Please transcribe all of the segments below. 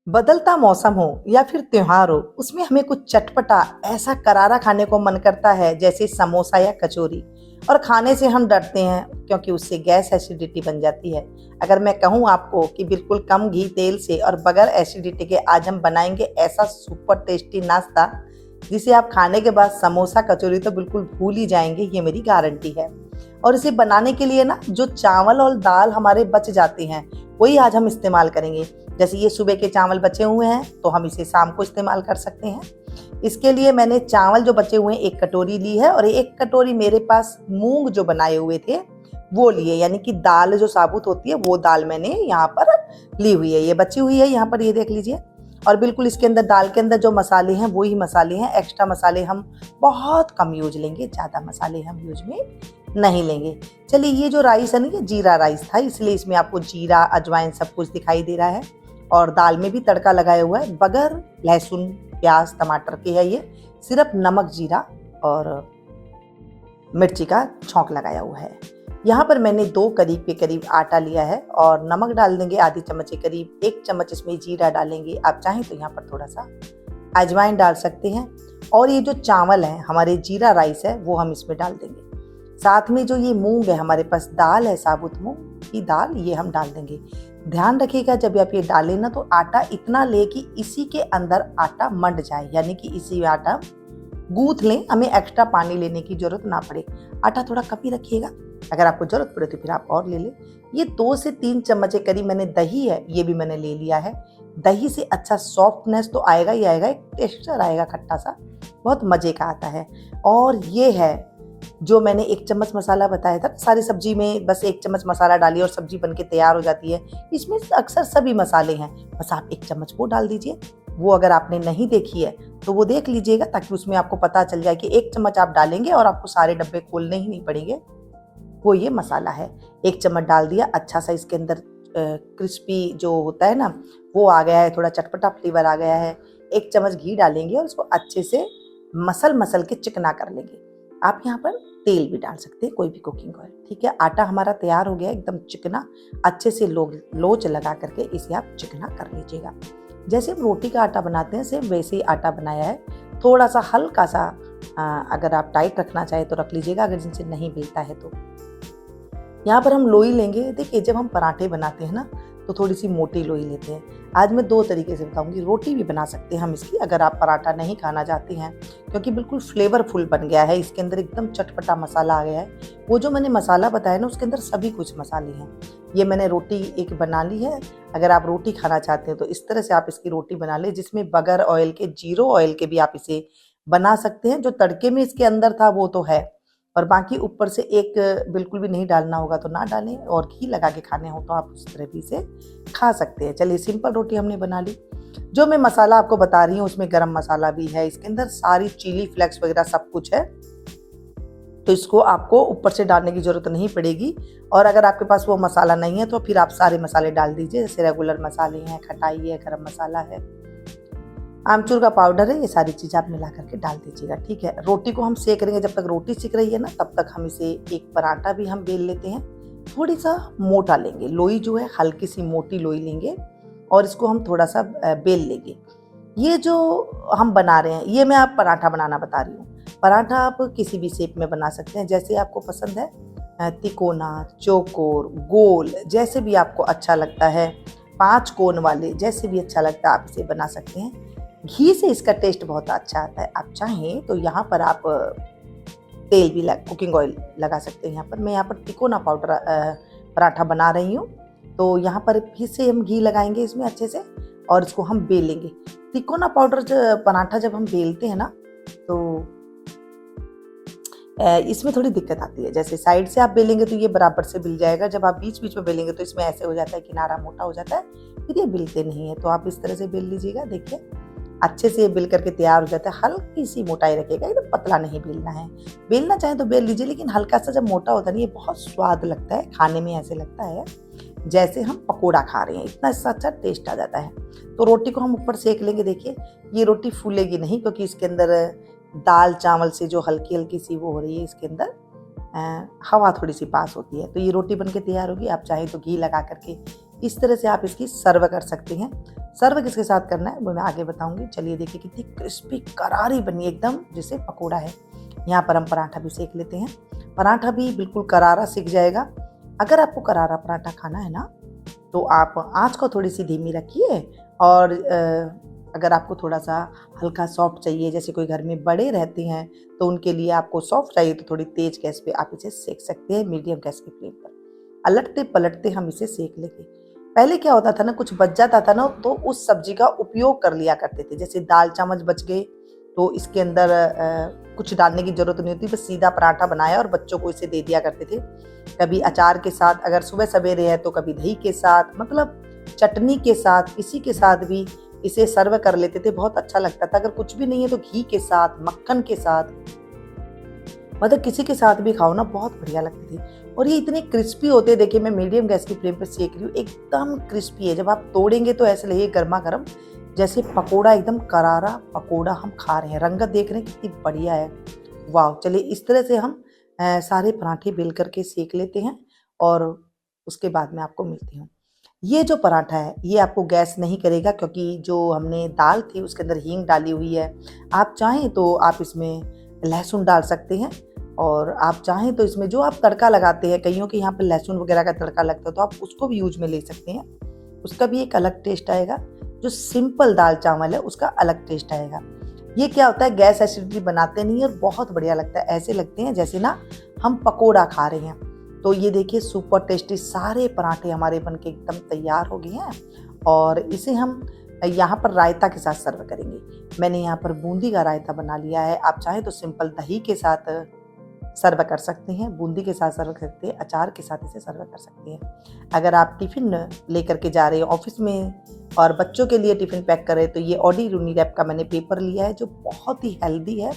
बदलता मौसम हो या फिर त्योहार हो, उसमें हमें कुछ चटपटा ऐसा करारा खाने को मन करता है, जैसे समोसा या कचौरी। और खाने से हम डरते हैं क्योंकि उससे गैस एसिडिटी बन जाती है। अगर मैं कहूँ आपको कि बिल्कुल कम घी तेल से और बगैर एसिडिटी के आज हम बनाएंगे ऐसा सुपर टेस्टी नाश्ता, जिसे आप खाने के बाद समोसा कचौरी तो बिल्कुल भूल ही जाएंगे, ये मेरी गारंटी है। और इसे बनाने के लिए ना, जो चावल और दाल हमारे बच जाते हैं, वही आज हम इस्तेमाल करेंगे। जैसे ये सुबह के चावल बचे हुए हैं, तो हम इसे शाम को इस्तेमाल कर सकते हैं। इसके लिए मैंने चावल जो बचे हुए हैं 1 कटोरी ली है, और 1 कटोरी मेरे पास मूंग जो बनाए हुए थे वो लिए, यानी कि दाल जो साबुत होती है वो दाल मैंने यहाँ पर ली हुई है। ये बची हुई है यहाँ पर, ये देख लीजिए। और बिल्कुल इसके अंदर, दाल के अंदर जो मसाले हैं वही मसाले हैं। एक्स्ट्रा मसाले हम बहुत कम यूज लेंगे, ज़्यादा मसाले हम यूज में नहीं लेंगे। चलिए, ये जो राइस है ना, ये जीरा राइस था, इसलिए इसमें आपको जीरा अजवाइन सब कुछ दिखाई दे रहा है। और दाल में भी तड़का लगाया हुआ है, बगैर लहसुन प्याज टमाटर के है ये। सिर्फ नमक जीरा और मिर्ची का छौंक लगाया हुआ है। यहाँ पर मैंने 2 करीब के करीब आटा लिया है, और नमक डाल देंगे आधी चम्मच के करीब। 1 चम्मच इसमें जीरा डालेंगे। आप चाहें तो यहाँ पर थोड़ा सा अजवाइन डाल सकते हैं। और ये जो चावल है हमारे, जीरा राइस है, वो हम इसमें डाल देंगे। साथ में जो ये मूंग है, हमारे पास दाल है साबुत मूंग की दाल, ये हम डाल देंगे। ध्यान रखिएगा जब आप ये डालें ना, तो आटा इतना ले कि इसी के अंदर आटा मंड जाए, यानी कि इसी में आटा गूंथ लें, हमें एक्स्ट्रा पानी लेने की जरूरत ना पड़े। आटा थोड़ा कम ही रखिएगा, अगर आपको जरूरत पड़े तो फिर आप और ले लें। ये 2 से 3 चम्मच के करीब मैंने दही है, ये भी मैंने ले लिया है। दही से अच्छा सॉफ्टनेस तो आएगा ही आएगा, एक टेक्सचर आएगा खट्टा सा, बहुत मजे का आता है। और ये है जो मैंने 1 चम्मच मसाला बताया था। सारी सब्जी में बस 1 चम्मच मसाला डालिए और सब्जी बनके तैयार हो जाती है। इसमें अक्सर सभी मसाले हैं, बस आप 1 चम्मच वो डाल दीजिए। वो अगर आपने नहीं देखी है तो वो देख लीजिएगा, ताकि उसमें आपको पता चल जाए कि 1 चम्मच आप डालेंगे और आपको सारे डब्बे खोलने ही नहीं पड़ेंगे। वो ये मसाला है, 1 चम्मच डाल दिया। अच्छा सा इसके अंदर क्रिस्पी जो होता है ना, वो आ गया है, थोड़ा चटपटा फ्लेवर आ गया है। 1 चम्मच घी डालेंगे और उसको अच्छे से मसल के चिकना कर लेंगे। आप यहाँ पर तेल भी डाल सकते हैं, कोई भी कुकिंग ऑयल, ठीक है। आटा हमारा तैयार हो गया एकदम चिकना। अच्छे से लोच लगा करके इसे आप चिकना कर लीजिएगा। जैसे हम रोटी का आटा बनाते हैं, सेम वैसे ही आटा बनाया है। थोड़ा सा हल्का सा अगर आप टाइट रखना चाहे तो रख लीजिएगा, अगर जिनसे नहीं मिलता है तो। यहाँ पर हम लोई लेंगे। देखिए, जब हम पराठे बनाते हैं ना, तो थोड़ी सी मोटी लोई लेते हैं। आज मैं 2 तरीके से बताऊंगी। रोटी भी बना सकते हैं हम इसकी, अगर आप पराठा नहीं खाना चाहते हैं, क्योंकि बिल्कुल फ्लेवरफुल बन गया है। इसके अंदर एकदम चटपटा मसाला आ गया है। वो जो मैंने मसाला बताया ना, उसके अंदर सभी कुछ मसाले हैं। ये मैंने रोटी एक बना ली है। अगर आप रोटी खाना चाहते हैं तो इस तरह से आप इसकी रोटी बना लें, जिसमें बगैर ऑयल के, जीरो ऑयल के भी आप इसे बना सकते हैं। जो तड़के में इसके अंदर था वो तो है, और बाकी ऊपर से एक बिल्कुल भी नहीं डालना होगा तो ना डालें, और घी लगा के खाने हो तो आप उस तरह भी इसे खा सकते हैं। चलिए, सिंपल रोटी हमने बना ली। जो मैं मसाला आपको बता रही हूँ, उसमें गरम मसाला भी है, इसके अंदर सारी चिली फ्लेक्स वगैरह सब कुछ है, तो इसको आपको ऊपर से डालने की जरूरत नहीं पड़ेगी। और अगर आपके पास वो मसाला नहीं है तो फिर आप सारे मसाले डाल दीजिए, जैसे रेगुलर मसाले हैं, खटाई है, गरम मसाला है, आमचूर का पाउडर है, ये सारी चीज़ आप मिला करके डाल दीजिएगा, ठीक है। रोटी को हम सेक लेंगे। जब तक रोटी सिक रही है ना, तब तक हम इसे एक पराठा भी हम बेल लेते हैं। थोड़ी सा मोटा लेंगे, लोई जो है हल्की सी मोटी लोई लेंगे, और इसको हम थोड़ा सा बेल लेंगे। ये जो हम बना रहे हैं, ये मैं आप पराठा बनाना बता रही हूँ। पराठा आप किसी भी शेप में बना सकते हैं, जैसे आपको पसंद है। तिकोना, चौकोर, गोल, जैसे भी आपको अच्छा लगता है। 5 कोन वाले, जैसे भी अच्छा लगता है आप इसे बना सकते हैं। घी से इसका टेस्ट बहुत अच्छा आता है। आप चाहें तो यहाँ पर आप तेल भी कुकिंग ऑयल लगा सकते हैं। यहाँ पर मैं यहाँ पर तिकोना पाउडर पराठा बना रही हूँ, तो यहाँ पर फिर से हम घी लगाएंगे इसमें अच्छे से, और इसको हम बेलेंगे। तिकोना पाउडर पराठा जब हम बेलते हैं ना, तो इसमें थोड़ी दिक्कत आती है। जैसे साइड से आप बेलेंगे तो ये बराबर से बिल जाएगा, जब आप बीच बीच में बेलेंगे तो इसमें ऐसे हो जाता है, किनारा मोटा हो जाता है, फिर ये बिलते नहीं है। तो आप इस तरह से बेल लीजिएगा। देखिए, अच्छे से बेल करके तैयार हो जाता है। हल्की सी मोटाई रखिएगा, एकदम पतला नहीं बेलना है। बेलना चाहे तो बेल लीजिए, लेकिन हल्का सा जब मोटा होता है ना, ये बहुत स्वाद लगता है खाने में। ऐसे लगता है जैसे हम पकोड़ा खा रहे हैं, इतना इससे अच्छा टेस्ट आ जाता है। तो रोटी को हम ऊपर सेक लेंगे। देखिए, ये रोटी फूलेगी नहीं, क्योंकि इसके अंदर दाल चावल से जो हल्की हल्की सी वो हो रही है, इसके अंदर हवा थोड़ी सी पास होती है। तो ये रोटी बनके तैयार होगी। आप चाहें तो घी लगा करके इस तरह से आप इसकी सर्व कर सकते हैं। सर्व किसके साथ करना है वो मैं आगे बताऊंगी। चलिए देखिए कितनी क्रिस्पी करारी बनी एकदम जैसे पकोड़ा है। यहाँ पर हम पराठा भी सेक लेते हैं। पराठा भी बिल्कुल करारा सिक जाएगा। अगर आपको करारा पराठा खाना है ना तो आप आँच को थोड़ी सी धीमी रखिए और अगर आपको थोड़ा सा हल्का सॉफ्ट चाहिए, जैसे कोई घर में बड़े रहते हैं तो उनके लिए आपको सॉफ्ट चाहिए तो थोड़ी तेज गैस पे आप इसे सेक सकते हैं, मीडियम गैस की फ्लेम पर। अलटते पलटते हम इसे सेक लेंगे। पहले क्या होता था ना, कुछ बच जाता था ना तो उस सब्जी का उपयोग कर लिया करते थे। जैसे दाल चावल बच गए तो इसके अंदर कुछ डालने की जरूरत नहीं होती, बस सीधा पराठा बनाया और बच्चों को इसे दे दिया करते थे। कभी अचार के साथ, अगर सुबह सवेरे है तो कभी दही के साथ, मतलब चटनी के साथ, किसी के साथ भी इसे सर्व कर लेते थे। बहुत अच्छा लगता था। अगर कुछ भी नहीं है तो घी के साथ, मक्खन के साथ, मतलब किसी के साथ भी खाओ ना, बहुत बढ़िया लगती थी। और ये इतने क्रिस्पी होते, देखिए मैं मीडियम गैस की फ्लेम पर सेक रही हूँ, एकदम क्रिस्पी है। जब आप तोड़ेंगे तो ऐसे लगे गर्मा गर्म, जैसे पकोड़ा, एकदम करारा पकोड़ा हम खा रहे हैं। रंगत देख रहे हैं कितनी बढ़िया है, वाह। चलिए इस तरह से हम सारे पराठे बेल करके सेक लेते हैं और उसके बाद मैं आपको मिलती हूँ। ये जो पराठा है ये आपको गैस नहीं करेगा क्योंकि जो हमने दाल थी उसके अंदर हींग डाली हुई है। आप चाहें तो आप इसमें लहसुन डाल सकते हैं और आप चाहें तो इसमें जो आप तड़का लगाते हैं, कईयों के यहाँ पे लहसुन वगैरह का तड़का लगता है तो आप उसको भी यूज में ले सकते हैं। उसका भी एक अलग टेस्ट आएगा। जो सिंपल दाल चावल है उसका अलग टेस्ट आएगा। ये क्या होता है, गैस एसिडिटी बनाते नहीं है और बहुत बढ़िया लगता है। ऐसे लगते हैं जैसे ना हम पकोड़ा खा रहे हैं। तो ये देखिए सुपर टेस्टी सारे पराठे हमारे बनके एकदम तैयार हो गए हैं और इसे हम यहाँ पर रायता के साथ सर्व करेंगे। मैंने यहाँ पर बूंदी का रायता बना लिया है। आप चाहें तो सिंपल दही के साथ सर्व कर सकते हैं, बूंदी के साथ सर्व कर सकते हैं, अचार के साथ इसे सर्व कर सकते हैं। अगर आप टिफ़िन लेकर के जा रहे हो ऑफिस में और बच्चों के लिए टिफ़िन पैक कर रहे हैं तो ये ऑडी रूनी रैप का मैंने पेपर लिया है जो बहुत ही हेल्दी है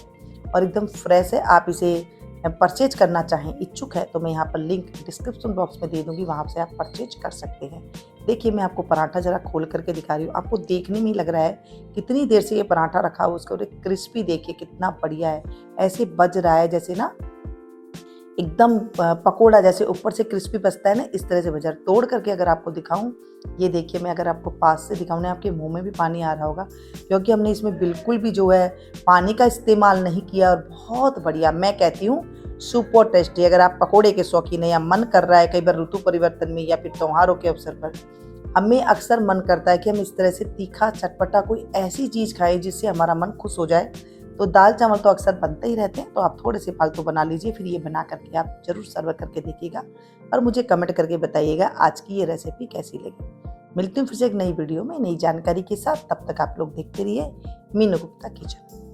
और एकदम फ्रेश है। आप इसे परचेज करना चाहें, इच्छुक है तो मैं यहाँ पर लिंक डिस्क्रिप्शन बॉक्स में दे दूँगी, वहाँ से आप परचेज कर सकते हैं। देखिए मैं आपको पराठा ज़रा खोल करके दिखा रही हूँ। आपको देखने में ही लग रहा है कितनी देर से ये पराठा रखा हुआ, उसका क्रिस्पी देखिए कितना बढ़िया है। ऐसे बज रहा है जैसे ना एकदम पकोड़ा जैसे ऊपर से क्रिस्पी बचता है ना, इस तरह से बजा। तोड़ करके अगर आपको दिखाऊं, ये देखिए मैं अगर आपको पास से दिखाऊं ना, आपके मुंह में भी पानी आ रहा होगा क्योंकि हमने इसमें बिल्कुल भी जो है पानी का इस्तेमाल नहीं किया और बहुत बढ़िया, मैं कहती हूँ सुपर टेस्टी। अगर आप पकोड़े के शौकीन है या मन कर रहा है कई बार ऋतु परिवर्तन में या फिर त्योहारों के अवसर पर, हमें अक्सर मन करता है कि हम इस तरह से तीखा चटपटा कोई ऐसी चीज़ खाएं जिससे हमारा मन खुश हो जाए। तो दाल चावल तो अक्सर बनते ही रहते हैं, तो आप थोड़े से फालतू बना लीजिए, फिर ये बना करके आप ज़रूर सर्व करके देखिएगा और मुझे कमेंट करके बताइएगा आज की ये रेसिपी कैसी लगी। मिलती हूँ फिर से एक नई वीडियो में नई जानकारी के साथ। तब तक आप लोग देखते रहिए मीनू गुप्ता किचन।